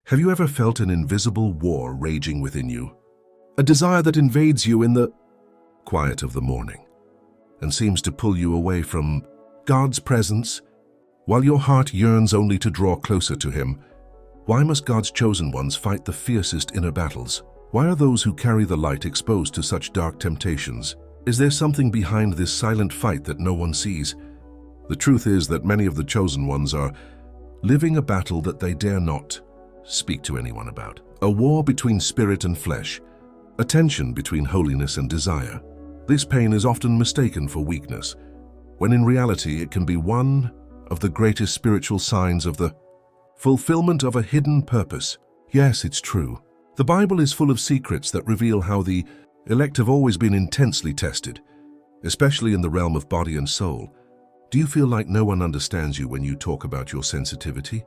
Have you ever felt an invisible war raging within you? A desire that invades you in the quiet of the morning and seems to pull you away from God's presence, while your heart yearns only to draw closer to Him. Why must God's chosen ones fight the fiercest inner battles? Why are those who carry the light exposed to such dark temptations? Is there something behind this silent fight that no one sees? The truth is that many of the chosen ones are living a battle that they dare not speak to anyone about. A war between spirit and flesh, a tension between holiness and desire. This pain is often mistaken for weakness, when in reality it can be one of the greatest spiritual signs of the fulfillment of a hidden purpose. Yes, it's true. The Bible is full of secrets that reveal how the elect have always been intensely tested, especially in the realm of body and soul. Do you feel like no one understands you when you talk about your sensitivity?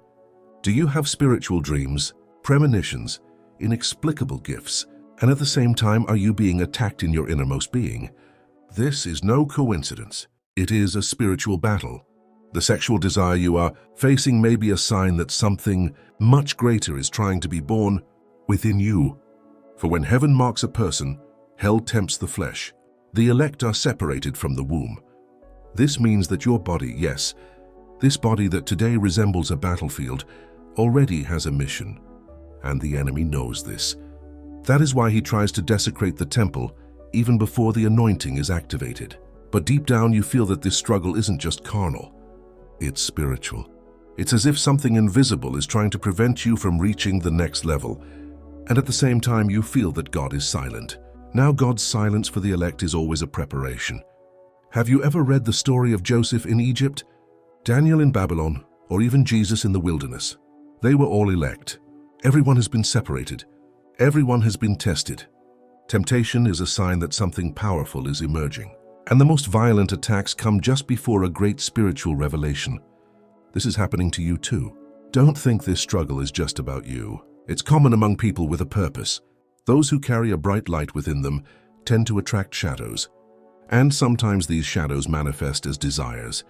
Do you have spiritual dreams, premonitions, inexplicable gifts, and at the same time are you being attacked in your innermost being? This is no coincidence. It is a spiritual battle. The sexual desire you are facing may be a sign that something much greater is trying to be born within you. For when heaven marks a person, hell tempts the flesh. The elect are separated from the womb. This means that your body, yes, this body that today resembles a battlefield, already has a mission, and the enemy knows this. That is why he tries to desecrate the temple even before the anointing is activated. But deep down you feel that this struggle isn't just carnal, it's spiritual. It's as if something invisible is trying to prevent you from reaching the next level, and at the same time you feel that God is silent. Now God's silence for the elect is always a preparation. Have you ever read the story of Joseph in Egypt, Daniel in Babylon, or even Jesus in the wilderness? They were all elect. Everyone has been separated. Everyone has been tested. Temptation is a sign that something powerful is emerging. And the most violent attacks come just before a great spiritual revelation. This is happening to you too. Don't think this struggle is just about you. It's common among people with a purpose. Those who carry a bright light within them tend to attract shadows. And sometimes these shadows manifest as desires,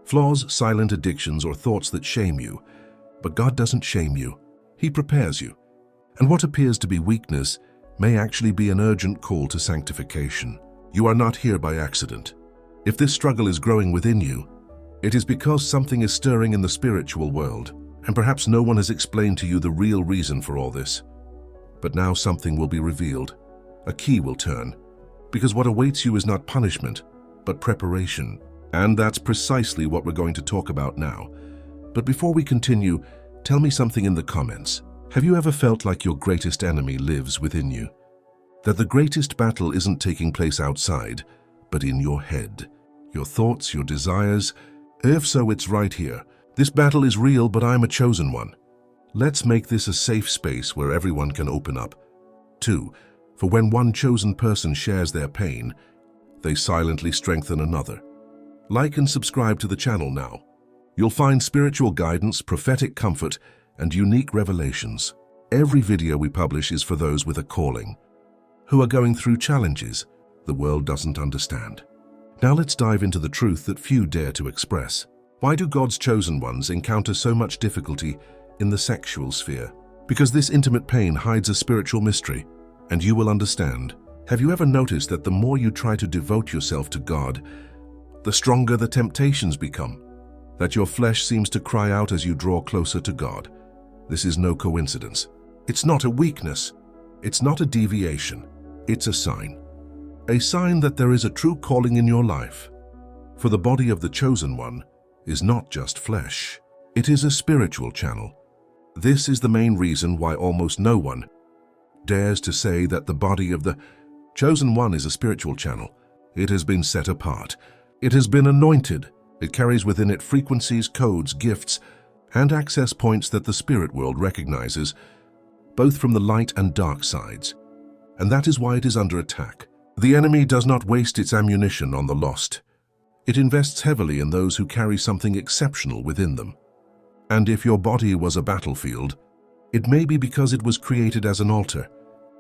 flaws, silent addictions, or thoughts that shame you. But God doesn't shame you. He prepares you. And what appears to be weakness may actually be an urgent call to sanctification. You are not here by accident. If this struggle is growing within you, it is because something is stirring in the spiritual world, and perhaps no one has explained to you the real reason for all this. But now something will be revealed. A key will turn, because what awaits you is not punishment, but preparation. And that's precisely what we're going to talk about now. But before we continue, tell me something in the comments. Have you ever felt like your greatest enemy lives within you? That the greatest battle isn't taking place outside, but in your head, your thoughts, your desires? If so, it's right here. This battle is real, but I'm a chosen one. Let's make this a safe space where everyone can open up. 2. For when one chosen person shares their pain, they silently strengthen another. Like and subscribe to the channel now. You'll find spiritual guidance, prophetic comfort, and unique revelations. Every video we publish is for those with a calling, who are going through challenges the world doesn't understand. Now let's dive into the truth that few dare to express. Why do God's chosen ones encounter so much difficulty in the sexual sphere? Because this intimate pain hides a spiritual mystery, and you will understand. Have you ever noticed that the more you try to devote yourself to God, the stronger the temptations become? That your flesh seems to cry out as you draw closer to God? This is no coincidence. It's not a weakness. It's not a deviation. It's a sign. A sign that there is a true calling in your life. For the body of the chosen one is not just flesh. It is a spiritual channel. This is the main reason why almost no one dares to say that the body of the chosen one is a spiritual channel. It has been set apart. It has been anointed. It carries within it frequencies, codes, gifts, and access points that the spirit world recognizes, both from the light and dark sides. And that is why it is under attack. The enemy does not waste its ammunition on the lost. It invests heavily in those who carry something exceptional within them. And if your body was a battlefield, it may be because it was created as an altar.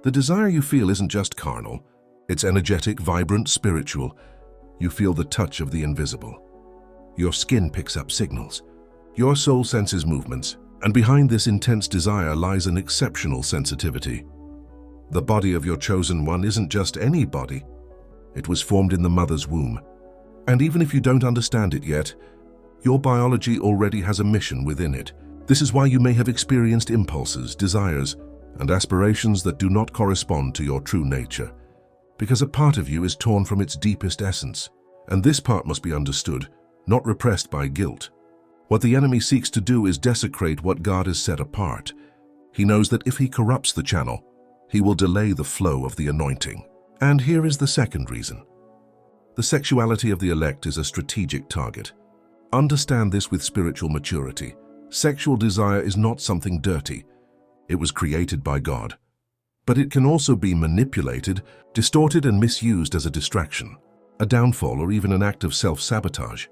The desire you feel isn't just carnal. It's energetic, vibrant, spiritual. You feel the touch of the invisible. Your skin picks up signals. Your soul senses movements, And behind this intense desire lies an exceptional sensitivity. The body of your chosen one isn't just any body. It was formed in the mother's womb. And even if you don't understand it yet, your biology already has a mission within it. This is why you may have experienced impulses, desires, and aspirations that do not correspond to your true nature, because a part of you is torn from its deepest essence. And this part must be understood, not repressed by guilt. What the enemy seeks to do is desecrate what God has set apart. He knows that if he corrupts the channel, he will delay the flow of the anointing. And here is the second reason. The sexuality of the elect is a strategic target. Understand this with spiritual maturity. Sexual desire is not something dirty. It was created by God. But it can also be manipulated, distorted, and misused as a distraction, a downfall, or even an act of self-sabotage.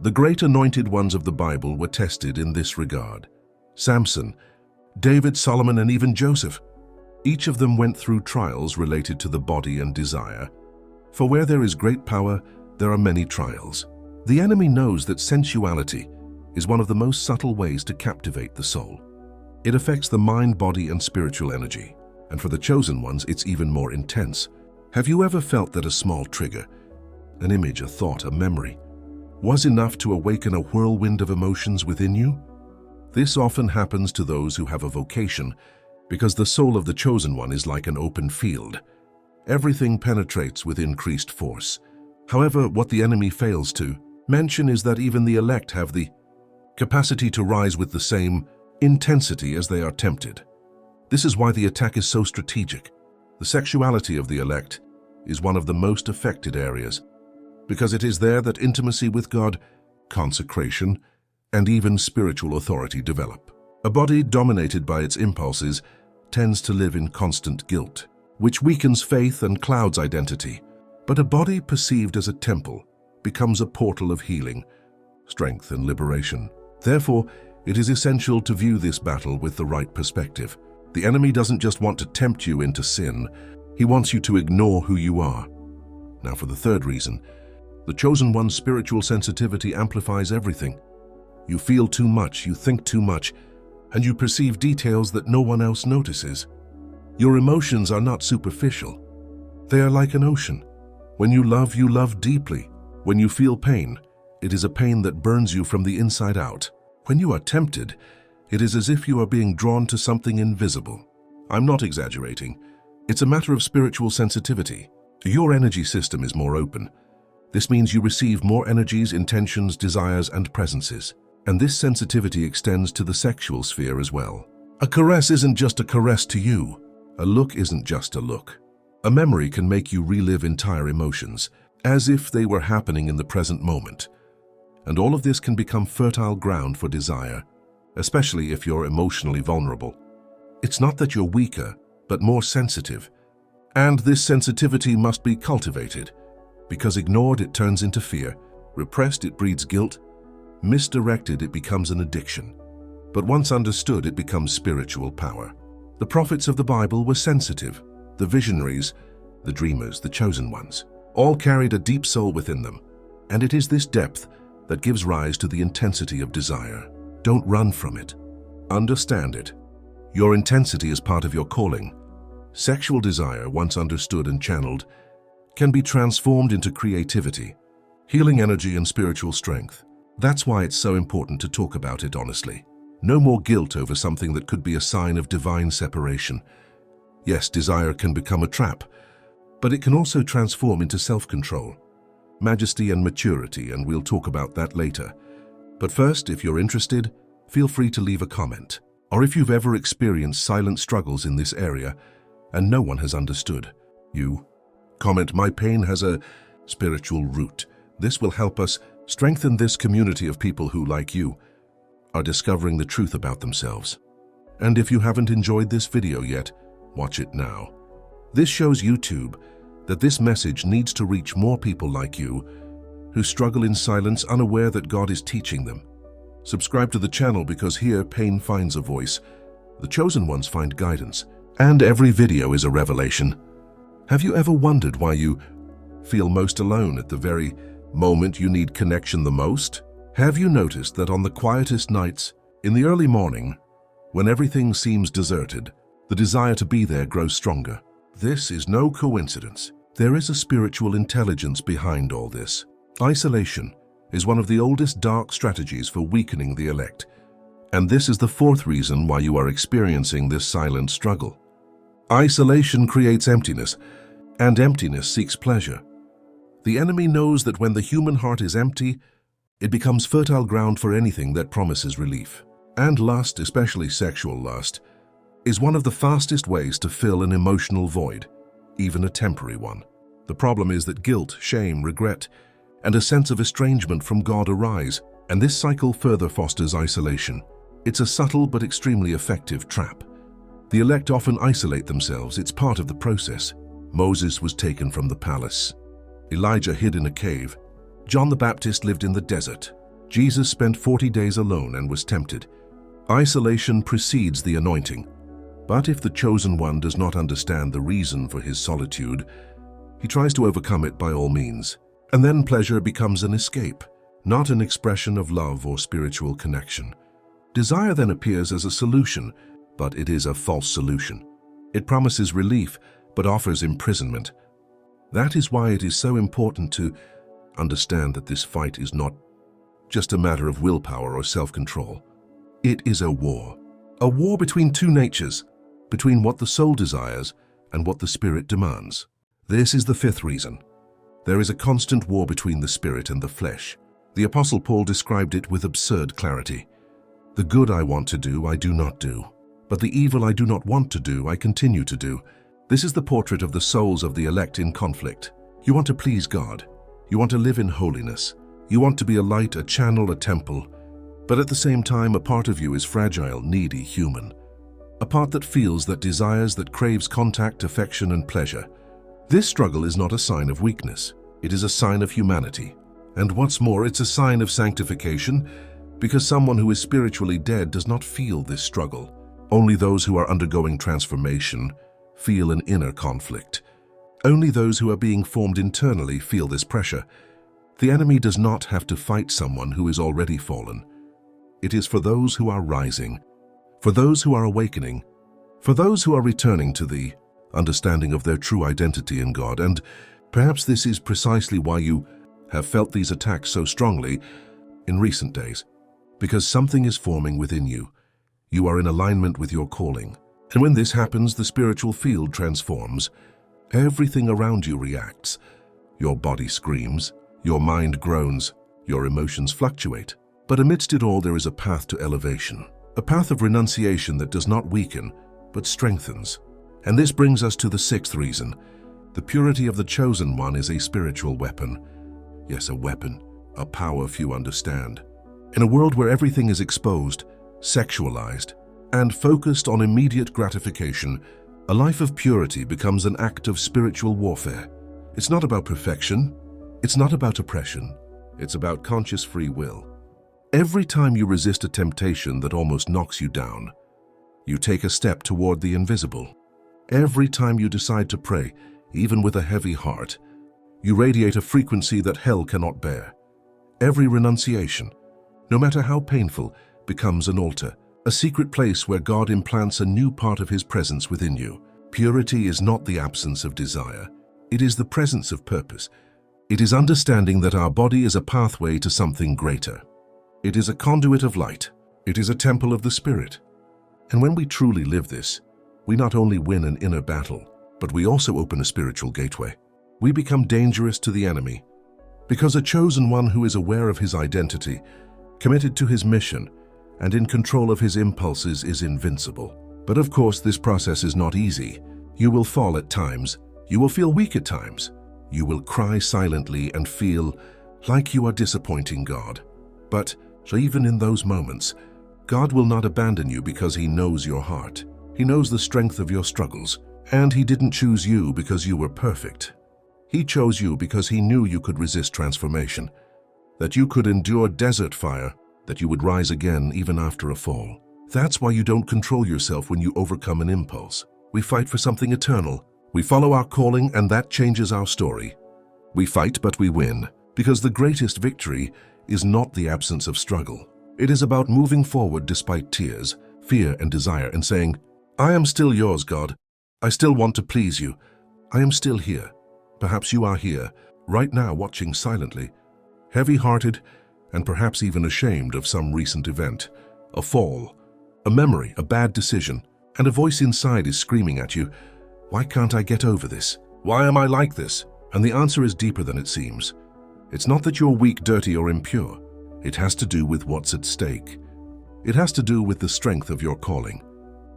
The great anointed ones of the Bible were tested in this regard. Samson, David, Solomon, and even Joseph. Each of them went through trials related to the body and desire. For where there is great power, there are many trials. The enemy knows that sensuality is one of the most subtle ways to captivate the soul. It affects the mind, body, and spiritual energy. And for the chosen ones, it's even more intense. Have you ever felt that a small trigger, an image, a thought, a memory, was enough to awaken a whirlwind of emotions within you? This often happens to those who have a vocation, because the soul of the chosen one is like an open field. Everything penetrates with increased force. However, what the enemy fails to mention is that even the elect have the capacity to rise with the same intensity as they are tempted. This is why the attack is so strategic. The sexuality of the elect is one of the most affected areas, because it is there that intimacy with God, consecration, and even spiritual authority develop. A body dominated by its impulses tends to live in constant guilt, which weakens faith and clouds identity. But a body perceived as a temple becomes a portal of healing, strength, and liberation. Therefore, it is essential to view this battle with the right perspective. The enemy doesn't just want to tempt you into sin, he wants you to ignore who you are. Now for the third reason, the chosen one's spiritual sensitivity amplifies everything. You feel too much, you think too much, and you perceive details that no one else notices. Your emotions are not superficial. They are like an ocean. When you love deeply. When you feel pain, it is a pain that burns you from the inside out. When you are tempted, it is as if you are being drawn to something invisible. I'm not exaggerating. It's a matter of spiritual sensitivity. Your energy system is more open. This means you receive more energies, intentions, desires, and presences. And this sensitivity extends to the sexual sphere as well. A caress isn't just a caress to you. A look isn't just a look. A memory can make you relive entire emotions, as if they were happening in the present moment. And all of this can become fertile ground for desire, especially if you're emotionally vulnerable. It's not that you're weaker, but more sensitive. And this sensitivity must be cultivated, because ignored it turns into fear, repressed it breeds guilt, misdirected it becomes an addiction. But once understood, it becomes spiritual power. The prophets of the Bible were sensitive. The visionaries, the dreamers, the chosen ones, all carried a deep soul within them. And it is this depth that gives rise to the intensity of desire. Don't run from it. Understand it. Your intensity is part of your calling. Sexual desire, once understood and channeled, can be transformed into creativity, healing energy, and spiritual strength. That's why it's so important to talk about it honestly. No more guilt over something that could be a sign of divine separation. Yes, desire can become a trap, but it can also transform into self-control, majesty, and maturity, and we'll talk about that later. But first, if you're interested, feel free to leave a comment. Or if you've ever experienced silent struggles in this area and no one has understood you, comment, "My pain has a spiritual root." This will help us strengthen this community of people who, like you, are discovering the truth about themselves. And if you haven't enjoyed this video yet, watch it now. This shows YouTube that this message needs to reach more people like you who struggle in silence, unaware that God is teaching them. Subscribe to the channel, because here pain finds a voice, the chosen ones find guidance, and every video is a revelation. Have you ever wondered why you feel most alone at the very moment you need connection the most? Have you noticed that on the quietest nights, In the early morning, when everything seems deserted, the desire to be there grows stronger. This is no coincidence. There is a spiritual intelligence behind all this. Isolation is one of the oldest dark strategies for weakening the elect, and this is the fourth reason why you are experiencing this silent struggle. Isolation creates emptiness, and emptiness seeks pleasure. The enemy knows that when the human heart is empty, it becomes fertile ground for anything that promises relief. And lust, especially sexual lust, is one of the fastest ways to fill an emotional void, even a temporary one. The problem is that guilt, shame, regret, and a sense of estrangement from God arise, and this cycle further fosters isolation. It's a subtle but extremely effective trap. The elect often isolate themselves. It's part of the process. Moses was taken from the palace. Elijah hid in a cave. John the Baptist lived in the desert. Jesus spent 40 days alone and was tempted. Isolation precedes the anointing. But if the chosen one does not understand the reason for his solitude, he tries to overcome it by all means. And then pleasure becomes an escape, not an expression of love or spiritual connection. Desire then appears as a solution, but it is a false solution. It promises relief, but offers imprisonment. That is why it is so important to understand that this fight is not just a matter of willpower or self-control. It is a war between two natures, between what the soul desires and what the spirit demands. This is the fifth reason. There is a constant war between the spirit and the flesh. The Apostle Paul described it with absurd clarity. The good I want to do, I do not do. But the evil I do not want to do, I continue to do. This is the portrait of the souls of the elect in conflict. You want to please God. You want to live in holiness. You want to be a light, a channel, a temple. But at the same time, a part of you is fragile, needy, human. A part that feels, that desires, that craves contact, affection, and pleasure. This struggle is not a sign of weakness. It is a sign of humanity. And what's more, it's a sign of sanctification, because someone who is spiritually dead does not feel this struggle. Only those who are undergoing transformation feel an inner conflict. Only those who are being formed internally feel this pressure. The enemy does not have to fight someone who is already fallen. It is for those who are rising, for those who are awakening, for those who are returning to the understanding of their true identity in God. And perhaps this is precisely why you have felt these attacks so strongly in recent days, because something is forming within you. You are in alignment with your calling. And when this happens, the spiritual field transforms. Everything around you reacts. Your body screams, your mind groans, your emotions fluctuate. But amidst it all, there is a path to elevation, a path of renunciation that does not weaken, but strengthens. And this brings us to the sixth reason. The purity of the chosen one is a spiritual weapon. Yes, a weapon, a power few understand. In a world where everything is exposed, sexualized, and focused on immediate gratification, a life of purity becomes an act of spiritual warfare. It's not about perfection. It's not about oppression. It's about conscious free will. Every time you resist a temptation that almost knocks you down, you take a step toward the invisible. Every time you decide to pray, even with a heavy heart, you radiate a frequency that hell cannot bear. Every renunciation, no matter how painful, becomes an altar, a secret place where God implants a new part of His presence within you. Purity is not the absence of desire. It is the presence of purpose. It is understanding that our body is a pathway to something greater. It is a conduit of light. It is a temple of the Spirit. And when we truly live this, we not only win an inner battle, but we also open a spiritual gateway. We become dangerous to the enemy, because a chosen one who is aware of his identity, committed to his mission, and in control of his impulses is invincible. But of course, this process is not easy. You will fall at times. You will feel weak at times. You will cry silently and feel like you are disappointing God. But even in those moments, God will not abandon you because He knows your heart. He knows the strength of your struggles, and He didn't choose you because you were perfect. He chose you because He knew you could resist transformation, that you could endure desert fire, that you would rise again even after a fall. That's why you don't control yourself when you overcome an impulse. We fight for something eternal. We follow our calling, and that changes our story. We fight, but we win, because the greatest victory is not the absence of struggle. It is about moving forward despite tears, fear, and desire, and saying, I am still yours, God. I still want to please you. I am still here. Perhaps you are here, right now, watching silently, heavy-hearted, and perhaps even ashamed of some recent event, a fall, a memory, a bad decision, and a voice inside is screaming at you, why can't I get over this? Why am I like this? And the answer is deeper than it seems. It's not that you're weak, dirty, or impure. It has to do with what's at stake. It has to do with the strength of your calling.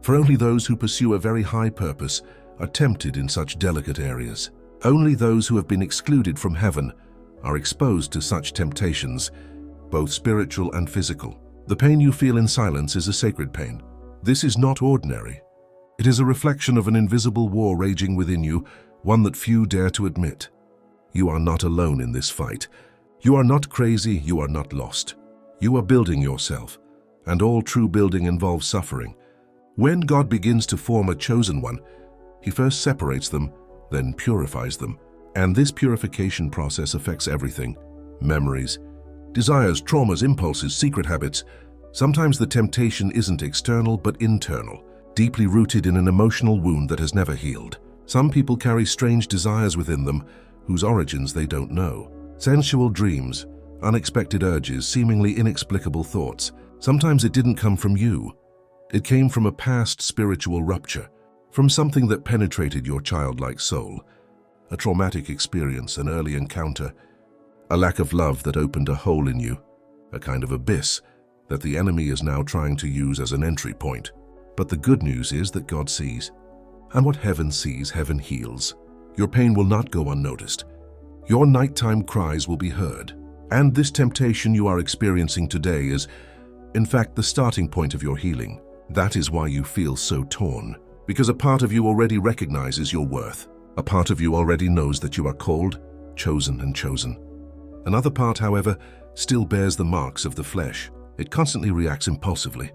For only those who pursue a very high purpose are tempted in such delicate areas. Only those who have been excluded from heaven are exposed to such temptations, both spiritual and physical. The pain you feel in silence is a sacred pain. This is not ordinary. It is a reflection of an invisible war raging within you, one that few dare to admit. You are not alone in this fight. You are not crazy, you are not lost. You are building yourself, and all true building involves suffering. When God begins to form a chosen one, He first separates them, then purifies them. And this purification process affects everything: memories, desires, traumas, impulses, secret habits. Sometimes the temptation isn't external but internal, deeply rooted in an emotional wound that has never healed. Some people carry strange desires within them whose origins they don't know. Sensual dreams, unexpected urges, seemingly inexplicable thoughts. Sometimes it didn't come from you. It came from a past spiritual rupture, from something that penetrated your childlike soul. A traumatic experience, an early encounter, a lack of love that opened a hole in you, a kind of abyss that the enemy is now trying to use as an entry point. But the good news is that God sees. And what heaven sees, heaven heals. Your pain will not go unnoticed. Your nighttime cries will be heard. And this temptation you are experiencing today is, in fact, the starting point of your healing. That is why you feel so torn. Because a part of you already recognizes your worth. A part of you already knows that you are called, chosen, and chosen. Another part, however, still bears the marks of the flesh. It constantly reacts impulsively.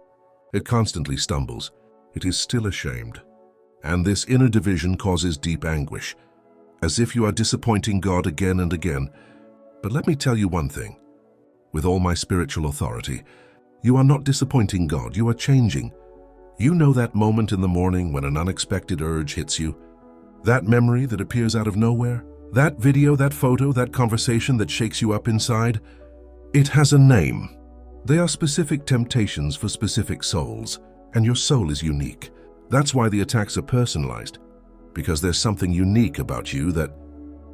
It constantly stumbles. It is still ashamed. And this inner division causes deep anguish, as if you are disappointing God again and again. But let me tell you one thing. With all my spiritual authority, you are not disappointing God, you are changing. You know that moment in the morning when an unexpected urge hits you? That memory that appears out of nowhere? That video, that photo, that conversation that shakes you up inside? It has a name. They are specific temptations for specific souls, and your soul is unique. That's why the attacks are personalized, because there's something unique about you that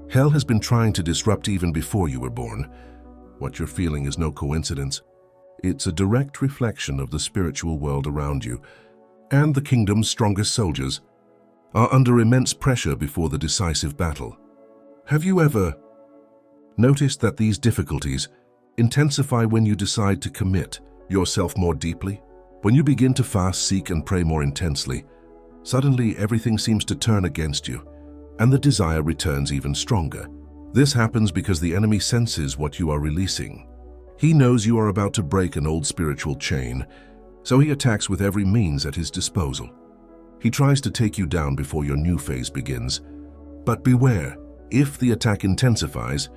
hell has been trying to disrupt even before you were born. What you're feeling is no coincidence. It's a direct reflection of the spiritual world around you, and the kingdom's strongest soldiers are under immense pressure before the decisive battle. Have you ever noticed that these difficulties intensify when you decide to commit yourself more deeply? When you begin to fast, seek, and pray more intensely, suddenly everything seems to turn against you, and the desire returns even stronger. This happens because the enemy senses what you are releasing. He knows you are about to break an old spiritual chain, so he attacks with every means at his disposal. He tries to take you down before your new phase begins. But beware, if the attack intensifies,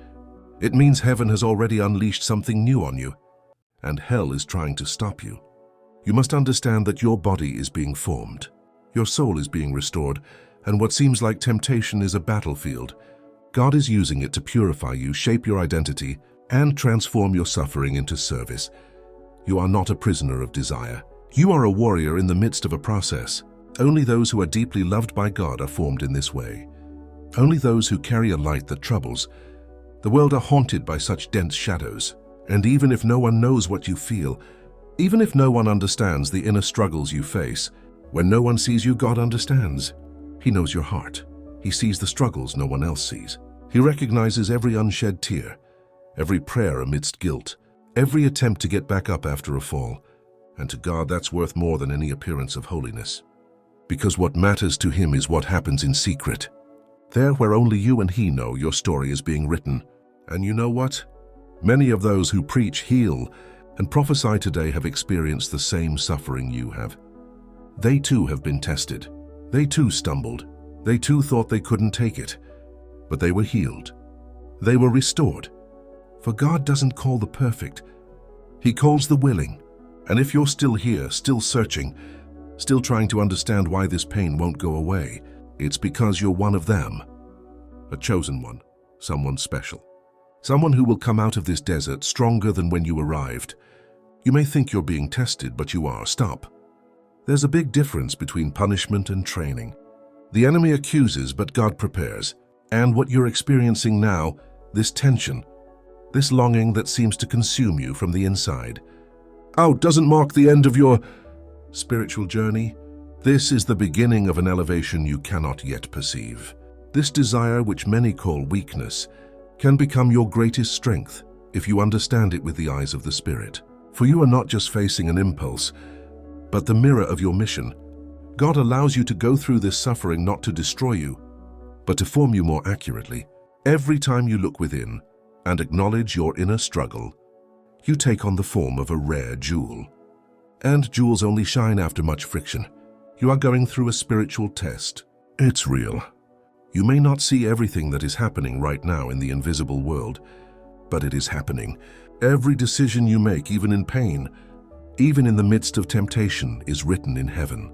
it means heaven has already unleashed something new on you, and hell is trying to stop you. You must understand that your body is being formed, your soul is being restored, and what seems like temptation is a battlefield. God is using it to purify you, shape your identity, and transform your suffering into service. You are not a prisoner of desire. You are a warrior in the midst of a process. Only those who are deeply loved by God are formed in this way. Only those who carry a light that troubles. The world are haunted by such dense shadows, and even if no one knows what you feel, even if no one understands the inner struggles you face, when no one sees you, God understands. He knows your heart. He sees the struggles no one else sees. He recognizes every unshed tear, every prayer amidst guilt, every attempt to get back up after a fall. And to God, that's worth more than any appearance of holiness. Because what matters to Him is what happens in secret. There where only you and He know your story is being written. And you know what? Many of those who preach, heal, and prophesy today have experienced the same suffering you have. They too have been tested. They too stumbled. They too thought they couldn't take it. But they were healed. They were restored. For God doesn't call the perfect. He calls the willing. And if you're still here, still searching, still trying to understand why this pain won't go away, it's because you're one of them. A chosen one, someone special. Someone who will come out of this desert stronger than when you arrived. You may think you're being tested, but you are. Stop. There's a big difference between punishment and training. The enemy accuses, but God prepares. And what you're experiencing now, this tension, this longing that seems to consume you from the inside, doesn't mark the end of your spiritual journey. This is the beginning of an elevation you cannot yet perceive. This desire, which many call weakness, can become your greatest strength if you understand it with the eyes of the Spirit. For you are not just facing an impulse, but the mirror of your mission. God allows you to go through this suffering not to destroy you, but to form you more accurately. Every time you look within and acknowledge your inner struggle, you take on the form of a rare jewel. And jewels only shine after much friction. You are going through a spiritual test. It's real. You may not see everything that is happening right now in the invisible world, but it is happening. Every decision you make, even in pain, even in the midst of temptation, is written in heaven.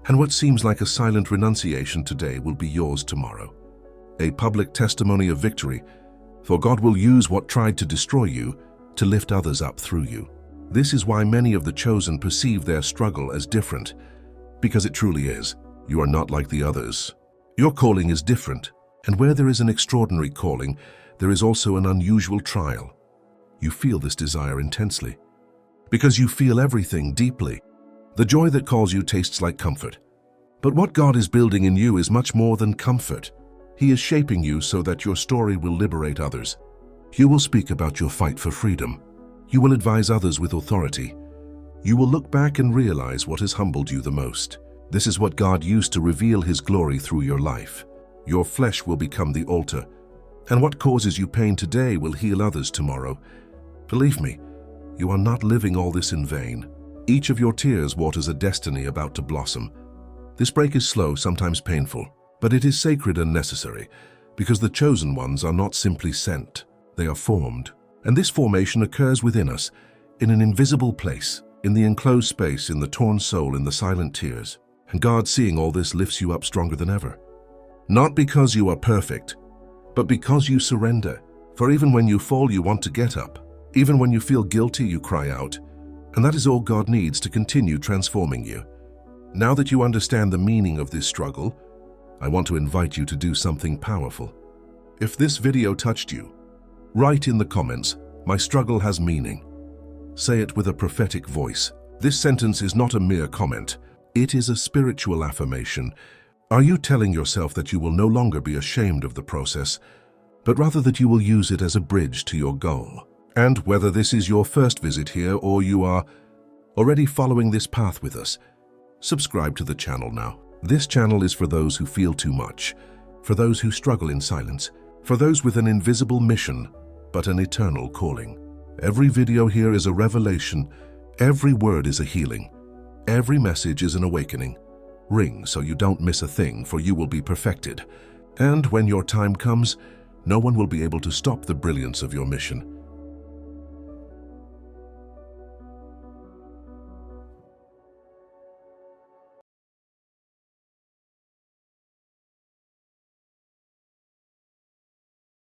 And what seems like a silent renunciation today will be yours tomorrow. A public testimony of victory, for God will use what tried to destroy you to lift others up through you. This is why many of the chosen perceive their struggle as different, because it truly is. You are not like the others. Your calling is different, and where there is an extraordinary calling, there is also an unusual trial. You feel this desire intensely, because you feel everything deeply. The joy that calls you tastes like comfort. But what God is building in you is much more than comfort. He is shaping you so that your story will liberate others. You will speak about your fight for freedom. You will advise others with authority. You will look back and realize what has humbled you the most. This is what God used to reveal His glory through your life. Your flesh will become the altar, and what causes you pain today will heal others tomorrow. Believe me, you are not living all this in vain. Each of your tears waters a destiny about to blossom. This break is slow, sometimes painful, but it is sacred and necessary, because the chosen ones are not simply sent, they are formed. And this formation occurs within us, in an invisible place, in the enclosed space, in the torn soul, in the silent tears. And God, seeing all this, lifts you up stronger than ever. Not because you are perfect, but because you surrender. For even when you fall, you want to get up. Even when you feel guilty, you cry out. And that is all God needs to continue transforming you. Now that you understand the meaning of this struggle, I want to invite you to do something powerful. If this video touched you, write in the comments, "My struggle has meaning." Say it with a prophetic voice. This sentence is not a mere comment. It is a spiritual affirmation. Are you telling yourself that you will no longer be ashamed of the process, but rather that you will use it as a bridge to your goal? And whether this is your first visit here or you are already following this path with us, subscribe to the channel now. This channel is for those who feel too much, for those who struggle in silence, for those with an invisible mission, but an eternal calling. Every video here is a revelation. Every word is a healing. Every message is an awakening. Ring so you don't miss a thing, for you will be perfected. And when your time comes, no one will be able to stop the brilliance of your mission.